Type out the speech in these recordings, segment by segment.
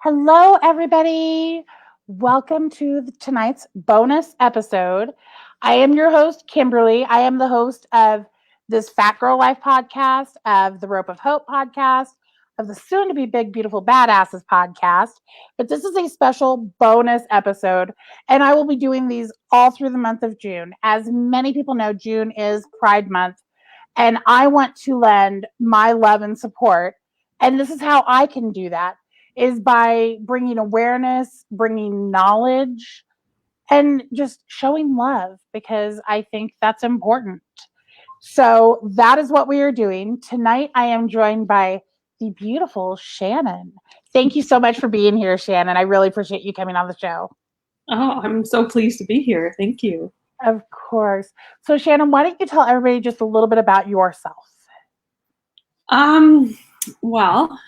Hello, everybody. Welcome to tonight's bonus episode. I am your host, Kimberly. I am the host of this Fat Girl Life podcast, of the Rope of Hope podcast, of the soon to be Big Beautiful Badasses podcast. But this is a special bonus episode, and I will be doing these all through the month of June. As many people know, June is Pride Month, and I want to lend my love and support. And this is how I can do that is by bringing awareness, bringing knowledge, and just showing love because I think that's important. So that is what we are doing. Tonight, I am joined by the beautiful Shannon. Thank you so much for being here, Shannon. I really appreciate you coming on the show. Oh, I'm so pleased to be here. Thank you. Of course. So, Shannon, why don't you tell everybody just a little bit about yourself? Well,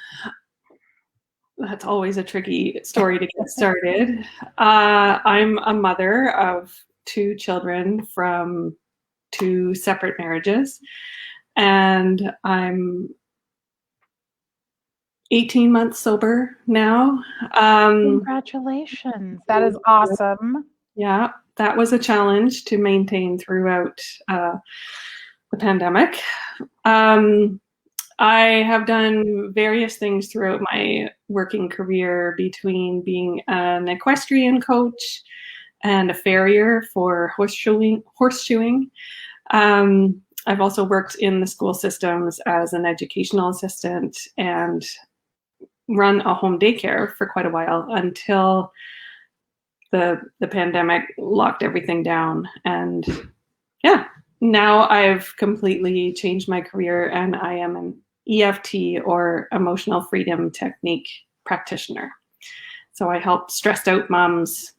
that's always a tricky story to get started. I'm a mother of two children from two separate marriages, and I'm 18 months sober now. Congratulations. That is awesome. Yeah, that was a challenge to maintain throughout the pandemic. I have done various things throughout my working career between being an equestrian coach and a farrier for horseshoeing. I've also worked in the school systems as an educational assistant and run a home daycare for quite a while until the pandemic locked everything down. And yeah, now I've completely changed my career and I am an EFT or emotional freedom technique practitioner. So I help stressed out moms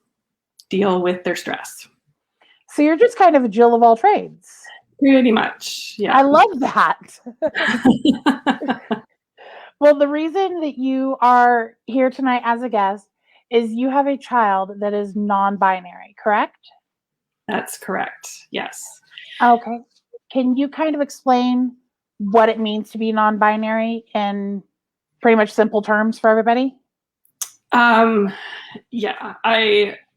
deal with their stress. So you're just kind of a Jill of all trades. Pretty much, yeah. I love that. Well, the reason that you are here tonight as a guest is you have a child that is non-binary, correct? That's correct, yes. Okay. Can you kind of explain what it means to be non-binary in pretty much simple terms for everybody? Yeah,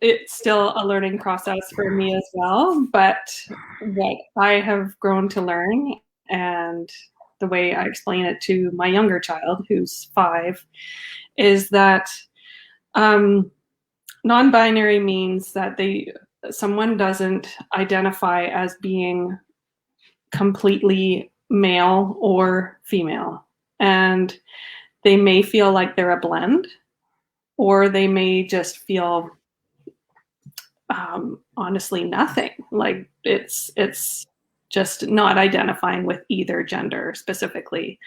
it's still a learning process for me as well, but what I have grown to learn and the way I explain it to my younger child, who's 5, is that non-binary means that someone doesn't identify as being completely male or female, and they may feel like they're a blend, or they may just feel honestly nothing. Like it's just not identifying with either gender specifically.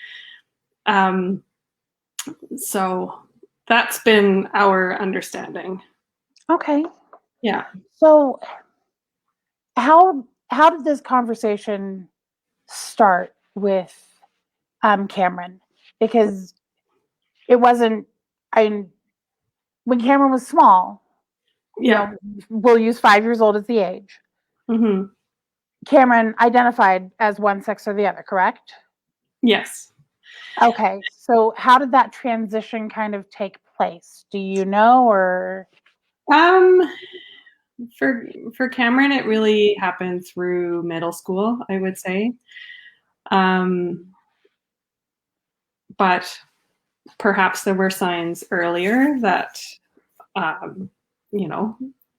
So that's been our understanding. Okay. Yeah. So how did this conversation start with Cameron? Because it wasn't when Cameron was small, Yeah. We'll use 5 years old as the age. Mm-hmm. Cameron identified as one sex or the other, correct? Yes. Okay. So how did that transition kind of take place? Do you know, or? For Cameron, it really happened through middle school, I would say. But perhaps there were signs earlier that,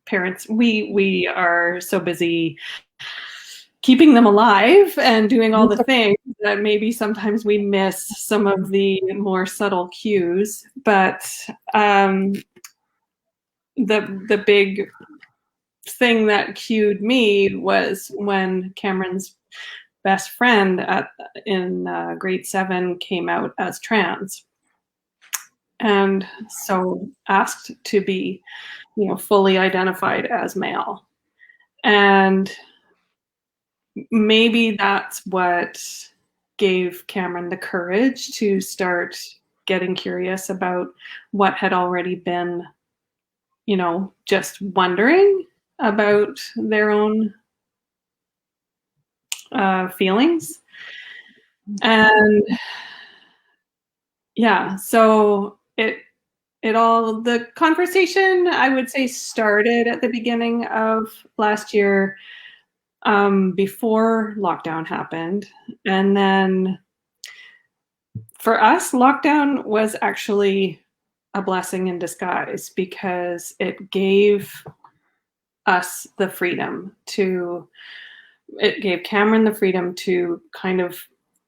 parents, we are so busy keeping them alive and doing all the things that maybe sometimes we miss some of the more subtle cues. But the big thing that cued me was when Cameron's best friend in grade 7 came out as trans, and so asked to be, fully identified as male. And maybe that's what gave Cameron the courage to start getting curious about what had already been, just wondering about their own feelings. And yeah, so it the conversation, I would say, started at the beginning of last year, before lockdown happened. And then for us, lockdown was actually a blessing in disguise because it gave us the freedom to, it gave Cameron the freedom to kind of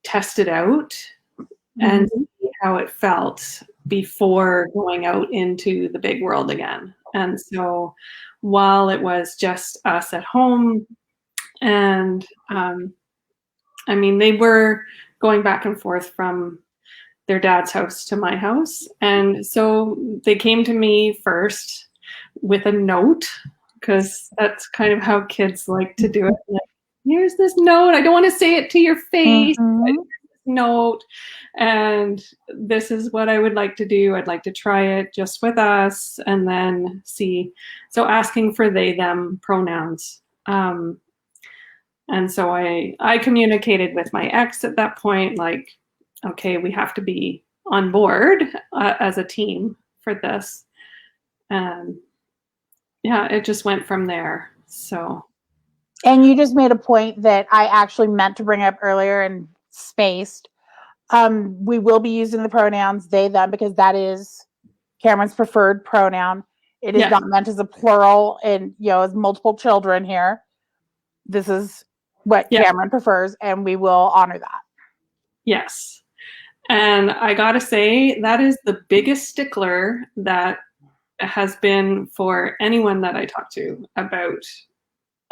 test it out and see how it felt before going out into the big world again. And so while it was just us at home, and I mean, they were going back and forth from their dad's house to my house. And so they came to me first with a note, because that's kind of how kids like to do it. Like, here's this note. I don't want to say it to your face. Note, and this is what I would like to do. I'd like to try it just with us and then see. So asking for they, them pronouns. And so I communicated with my ex at that point, like, okay, we have to be on board as a team for this. And yeah, it just went from there. So. And you just made a point that I actually meant to bring up earlier and spaced. We will be using the pronouns they, them, because that is Cameron's preferred pronoun. It is not meant as a plural and, as multiple children here. This is what Cameron prefers, and we will honor that. Yes. And I gotta say, that is the biggest stickler that has been for anyone that I talk to about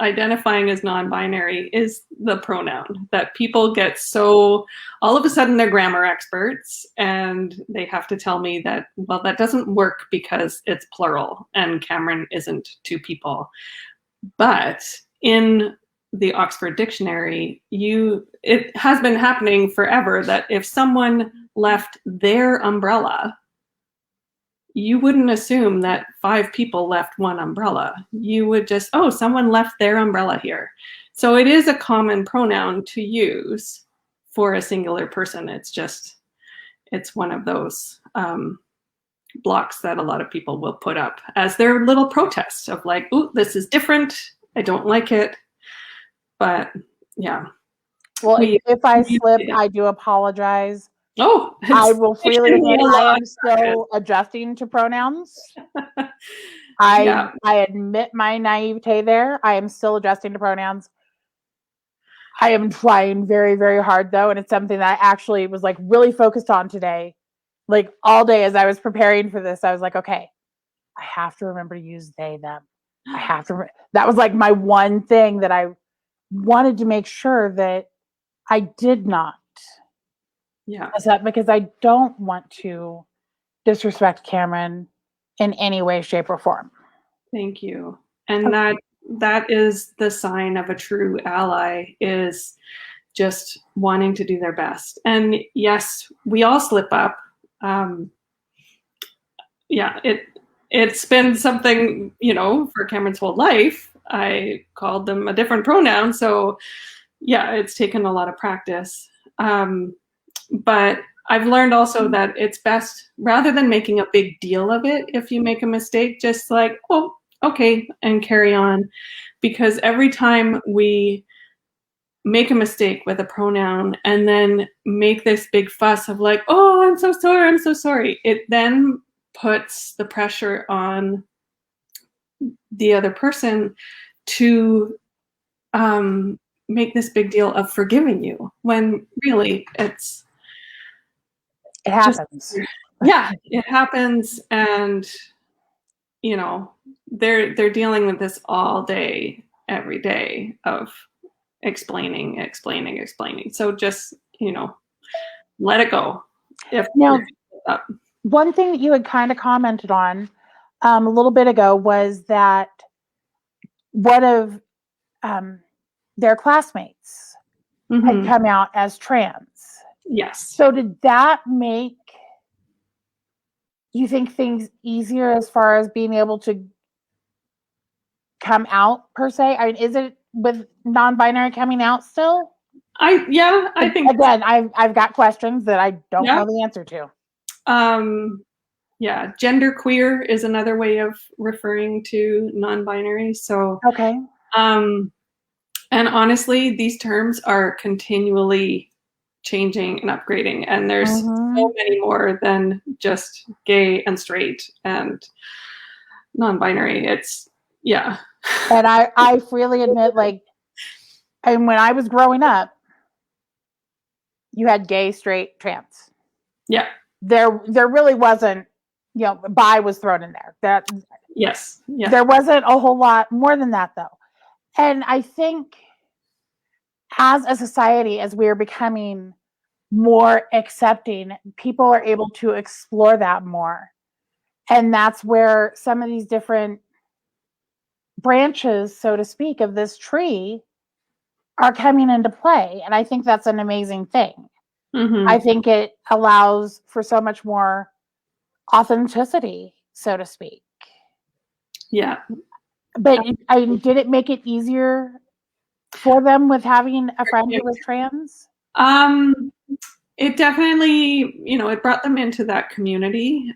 identifying as non-binary, is the pronoun. That people get so, all of a sudden they're grammar experts and they have to tell me that, well, that doesn't work because it's plural and Cameron isn't two people. But in the Oxford Dictionary, it has been happening forever that if someone left their umbrella, you wouldn't assume that 5 people left one umbrella. You would just, oh, someone left their umbrella here. So it is a common pronoun to use for a singular person. It's one of those blocks that a lot of people will put up as their little protest of like, ooh, this is different. I don't like it. But yeah. Well, if I slip, I do apologize. Oh, I will freely admit I am still adjusting to pronouns. I admit my naivete there. I am still adjusting to pronouns. I am trying very, very hard though, and it's something that I actually was like really focused on today. Like all day as I was preparing for this, I was like, okay, I have to remember to use they, them. I have to. That was like my one thing that I wanted to make sure that I did not. Yeah. Because I don't want to disrespect Cameron in any way, shape, or form. Thank you. And that is the sign of a true ally, is just wanting to do their best. And yes, we all slip up. It's been something, for Cameron's whole life. I called them a different pronoun. So yeah, it's taken a lot of practice. But I've learned also that it's best, rather than making a big deal of it, if you make a mistake, just like, oh, okay, and carry on. Because every time we make a mistake with a pronoun and then make this big fuss of like, oh, I'm so sorry, it then puts the pressure on the other person to make this big deal of forgiving you, when really it happens. It happens. And they're dealing with this all day, every day, of explaining. So just let it go. One thing that you had kind of commented on a little bit ago was that one of their classmates had come out as trans. Yes. So did that make you think things easier as far as being able to come out per se? I mean, is it with non-binary coming out still? I think again, I've got questions that I don't know the answer to. yeah, genderqueer is another way of referring to non-binary. So, Okay. and honestly, these terms are continually changing and upgrading, and there's so many more than just gay and straight and non-binary. It's, yeah. And I freely admit, like, and when I was growing up, you had gay, straight, trans. Yeah. There really wasn't, bi was thrown in there. Yes. Yeah. There wasn't a whole lot more than that, though. And I think as a society, as we're becoming more accepting, people are able to explore that more. And that's where some of these different branches, so to speak, of this tree are coming into play. And I think that's an amazing thing. I think it allows for so much more authenticity, so to speak. Yeah. But did it make it easier for them with having a friend who was trans? It definitely, it brought them into that community.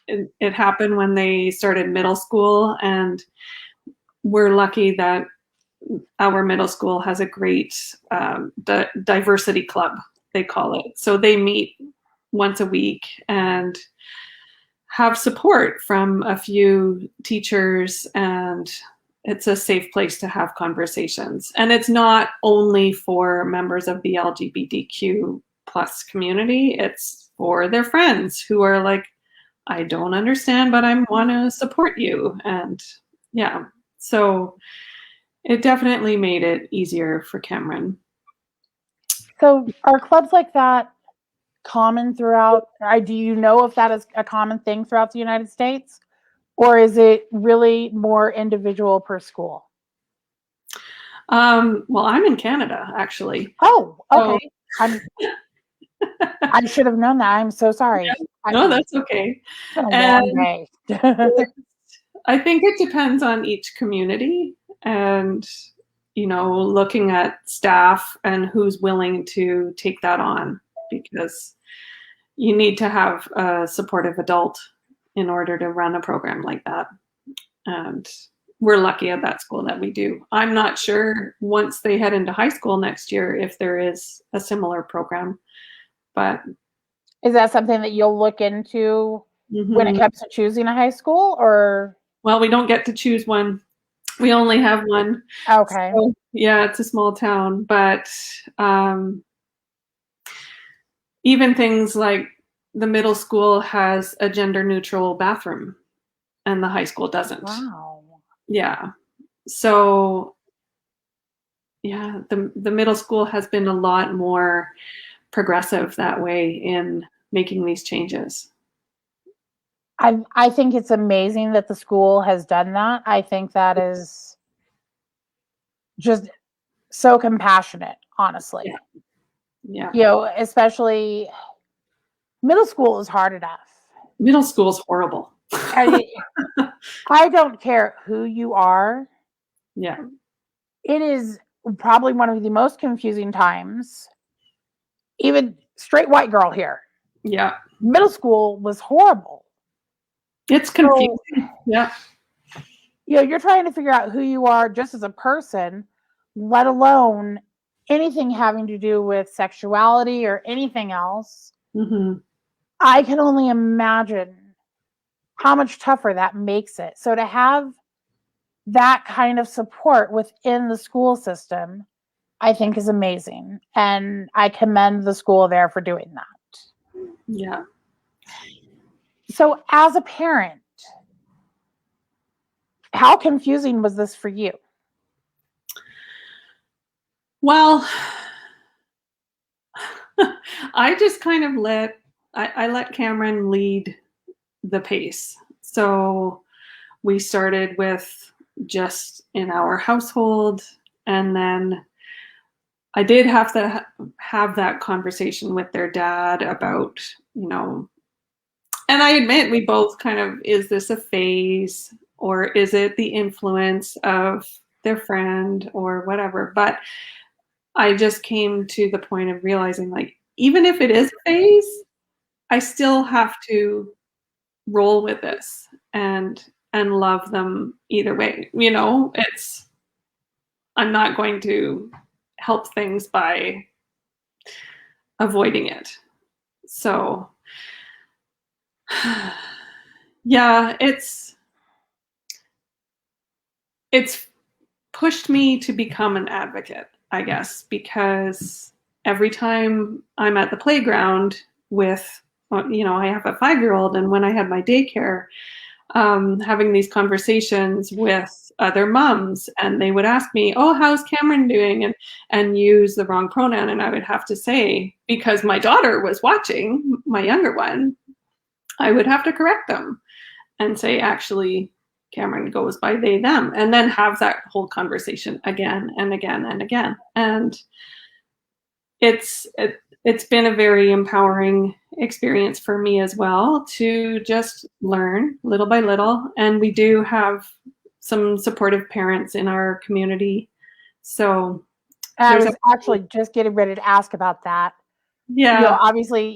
It happened when they started middle school, and we're lucky that our middle school has a great diversity club, they call it. So they meet once a week and have support from a few teachers, and it's a safe place to have conversations. And it's not only for members of the LGBTQ plus community, it's for their friends who are like, I don't understand, but I want to support you. And yeah, so it definitely made it easier for Cameron. So are clubs like that common throughout? Do you know if that is a common thing throughout the United States? Or is it really more individual per school? Well, I'm in Canada, actually. Oh, okay. So, I should have known that. I'm so sorry. Yeah. No, that's okay. It's been a long day. I think it depends on each community, and looking at staff and who's willing to take that on, because you need to have a supportive adult in order to run a program like that. And we're lucky at that school that we do. I'm not sure once they head into high school next year if there is a similar program, but is that something that you'll look into when it comes to choosing a high school? Or well, we don't get to choose one. We only have one. Okay. So, yeah, it's a small town, but even things like the middle school has a gender neutral bathroom and the high school doesn't. Wow. Yeah. So yeah, the middle school has been a lot more progressive that way in making these changes. I think it's amazing that the school has done that. I think that is just so compassionate, honestly. Yeah. Especially middle school is hard enough. Middle school is horrible. I don't care who you are. Yeah. It is probably one of the most confusing times. Even straight white girl here. Yeah. Middle school was horrible. It's confusing. Yeah. You're trying to figure out who you are just as a person, let alone anything having to do with sexuality or anything else. I can only imagine how much tougher that makes it. So to have that kind of support within the school system, I think is amazing. And I commend the school there for doing that. Yeah. So as a parent, how confusing was this for you? Well, I just kind of let Cameron lead the pace. So we started with just in our household, and then I did have to have that conversation with their dad about, and I admit we both kind of, is this a phase or is it the influence of their friend or whatever? But I just came to the point of realizing, like, even if it is a phase, I still have to roll with this and love them either way. I'm not going to help things by avoiding it. So yeah, it's pushed me to become an advocate, I guess, because every time I'm at the playground with, I have a 5-year-old, and when I had my daycare, having these conversations with other moms, and they would ask me, "Oh, how's Cameron doing?" and use the wrong pronoun, and I would have to say, because my daughter was watching, my younger one, I would have to correct them and say, actually, Cameron goes by they, them, and then have that whole conversation again and again and again. And it's been a very empowering experience for me as well to just learn little by little. And we do have some supportive parents in our community. So I was actually just getting ready to ask about that. Yeah. Obviously,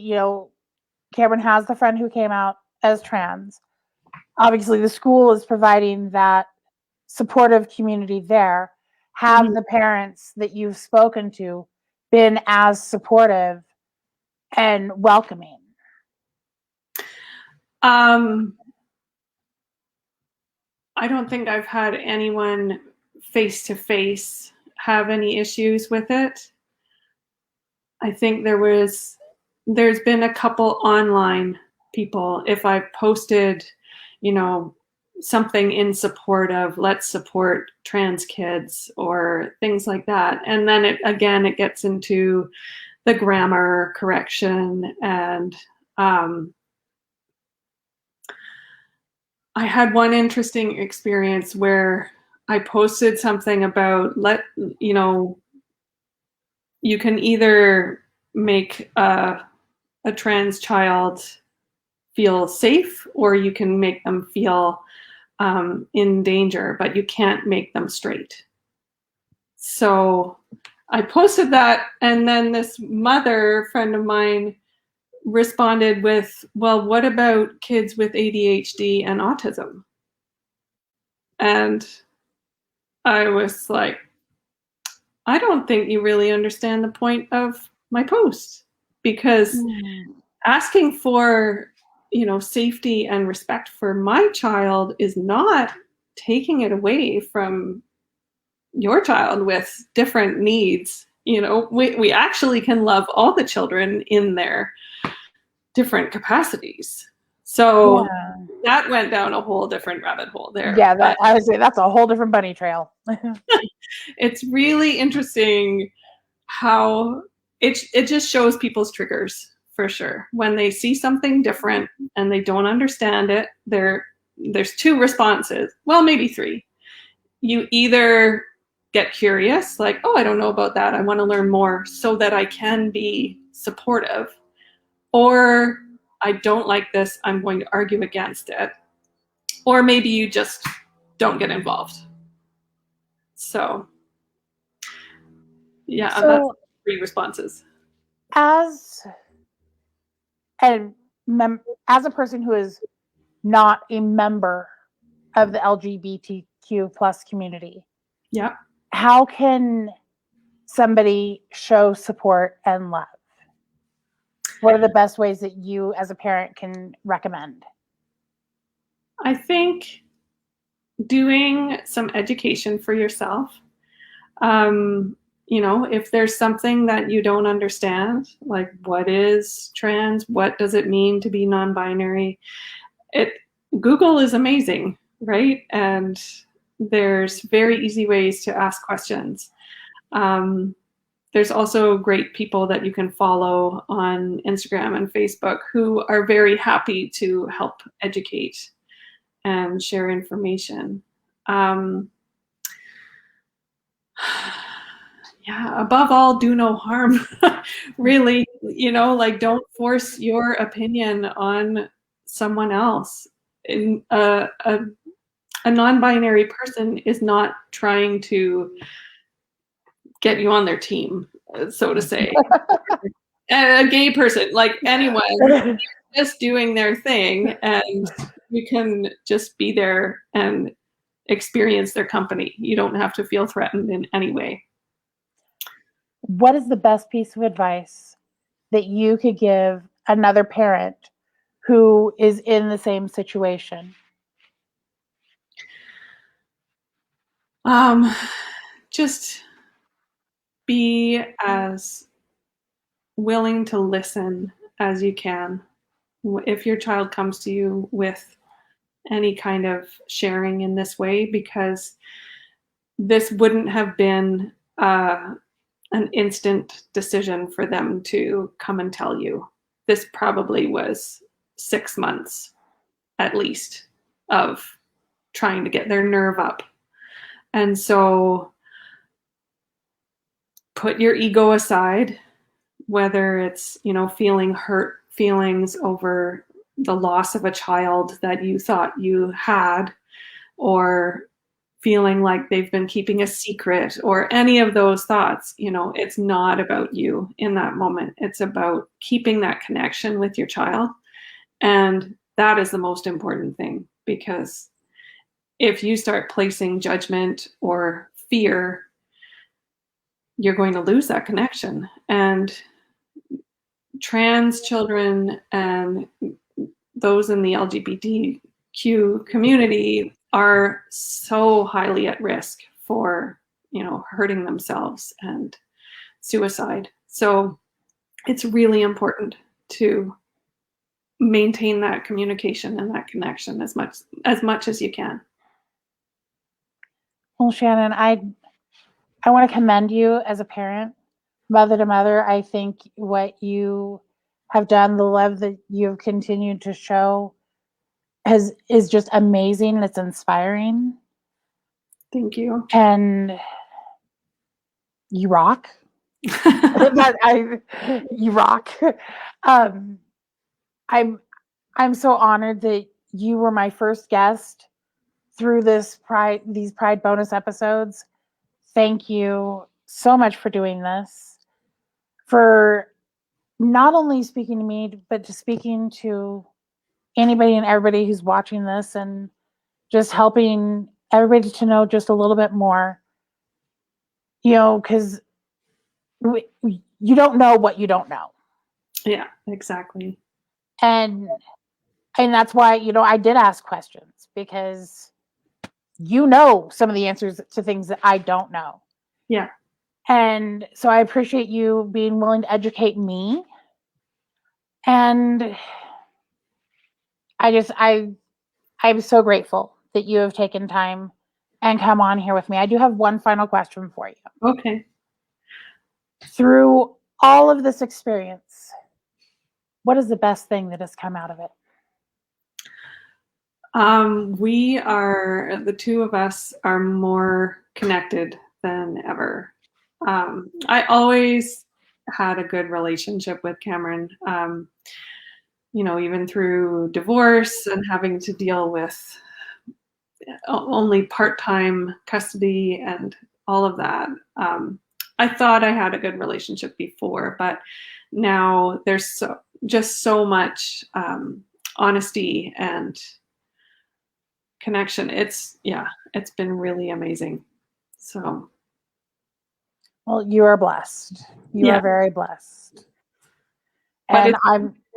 Cameron has the friend who came out as trans. Obviously, the school is providing that supportive community there. Have the parents that you've spoken to been as supportive and welcoming? I don't think I've had anyone face to face have any issues with it. I think there's been a couple online people, if I've posted, something in support of let's support trans kids or things like that. And then it gets into the grammar correction. And I had one interesting experience where I posted something about you can either make a trans child feel safe or you can make them feel in danger, but you can't make them straight. So I posted that, and then this mother friend of mine responded with, well, what about kids with ADHD and autism? And I was like, I don't think you really understand the point of my post, because asking for, safety and respect for my child is not taking it away from your child with different needs. We actually can love all the children in their different capacities. So that went down a whole different rabbit hole there. Yeah, I would say that's a whole different bunny trail. It's really interesting how it just shows people's triggers, for sure. When they see something different and they don't understand it, there's 2 responses. Well, maybe 3. You either get curious, like, oh, I don't know about that, I want to learn more so that I can be supportive. Or I don't like this, I'm going to argue against it. Or maybe you just don't get involved. So, yeah, that's 3 responses. As a person who is not a member of the LGBTQ plus community, yeah, how can somebody show support and love? What are the best ways that you as a parent can recommend? I think doing some education for yourself. If there's something that you don't understand, like what is trans, what does it mean to be non-binary, Google is amazing, right? And there's very easy ways to ask questions. There's also great people that you can follow on Instagram and Facebook who are very happy to help educate and share information. Yeah, above all, do no harm. Really, don't force your opinion on someone else. A non-binary person is not trying to get you on their team, so to say. A gay person, like anyone, just doing their thing, and you can just be there and experience their company. You don't have to feel threatened in any way. What is the best piece of advice that you could give another parent who is in the same situation? Just be as willing to listen as you can. If your child comes to you with any kind of sharing in this way, because this wouldn't have been an instant decision for them to come and tell you. This probably was 6 months at least of trying to get their nerve up. And so put your ego aside, whether it's, feeling hurt feelings over the loss of a child that you thought you had, or feeling like they've been keeping a secret, or any of those thoughts. It's not about you in that moment. It's about keeping that connection with your child. And that is the most important thing, because if you start placing judgment or fear, you're going to lose that connection. And trans children and those in the LGBTQ community are so highly at risk for, hurting themselves and suicide. So it's really important to maintain that communication and that connection as much as you can. Well, Shannon, I want to commend you as a parent, mother to mother. I think what you have done, the love that you've continued to show is just amazing. It's inspiring. Thank you. And you rock. You rock. I'm so honored that you were my first guest through these Pride bonus episodes. Thank you so much for doing this, for not only speaking to me, but to speaking to anybody and everybody who's watching this, and just helping everybody to know just a little bit more, because you don't know what you don't know. Yeah, exactly. And that's why, I did ask questions, because some of the answers to things that I don't know. Yeah. And so I appreciate you being willing to educate me. And I'm so grateful that you have taken time and come on here with me. I do have one final question for you. Okay. Through all of this experience, what is the best thing that has come out of it? The two of us are more connected than ever. I always had a good relationship with Cameron, even through divorce and having to deal with only part-time custody and all of that. I thought I had a good relationship before, but now there's just so much honesty and connection. It's been really amazing. So, well, you are blessed. You are very blessed. But it's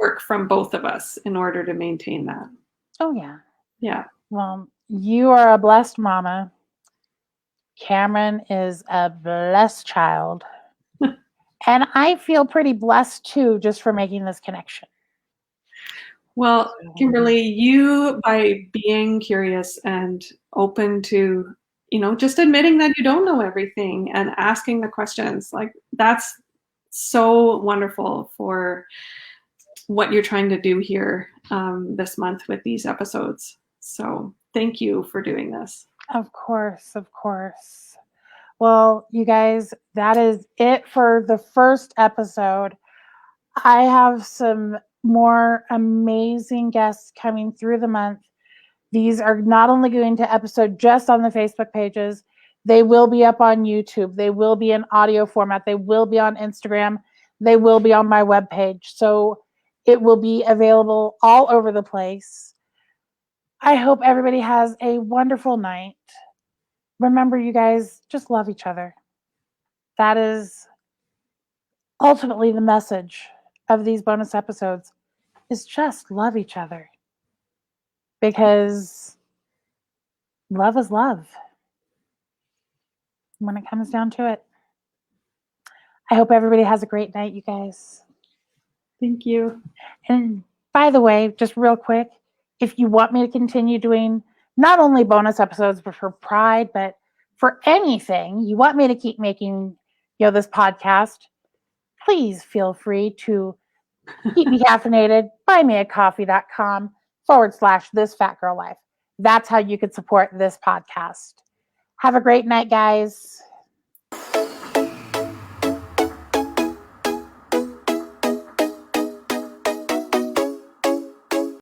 work from both of us in order to maintain that. Oh yeah. Yeah. Well, you are a blessed mama. Cameron is a blessed child. And I feel pretty blessed too, just for making this connection. Well, Kimberly, you, by being curious and open to, just admitting that you don't know everything and asking the questions, like, that's so wonderful for what you're trying to do here this month with these episodes. So thank you for doing this. Of course, of course. Well, you guys, that is it for the first episode. I have some more amazing guests coming through the month. These are not only going to episode just on the Facebook pages, they will be up on YouTube. They will be in audio format. They will be on Instagram. They will be on my webpage. So It will be available all over the place. I hope everybody has a wonderful night. Remember, you guys, just love each other. That is ultimately the message of these bonus episodes, is just love each other. Because love is love when it comes down to it. I hope everybody has a great night, you guys. Thank you. And by the way, just real quick, if you want me to continue doing not only bonus episodes for Pride, but for anything, you want me to keep making, this podcast, please feel free to keep me caffeinated, buymeacoffee.com/this fat girl life. That's how you could support this podcast. Have a great night, guys.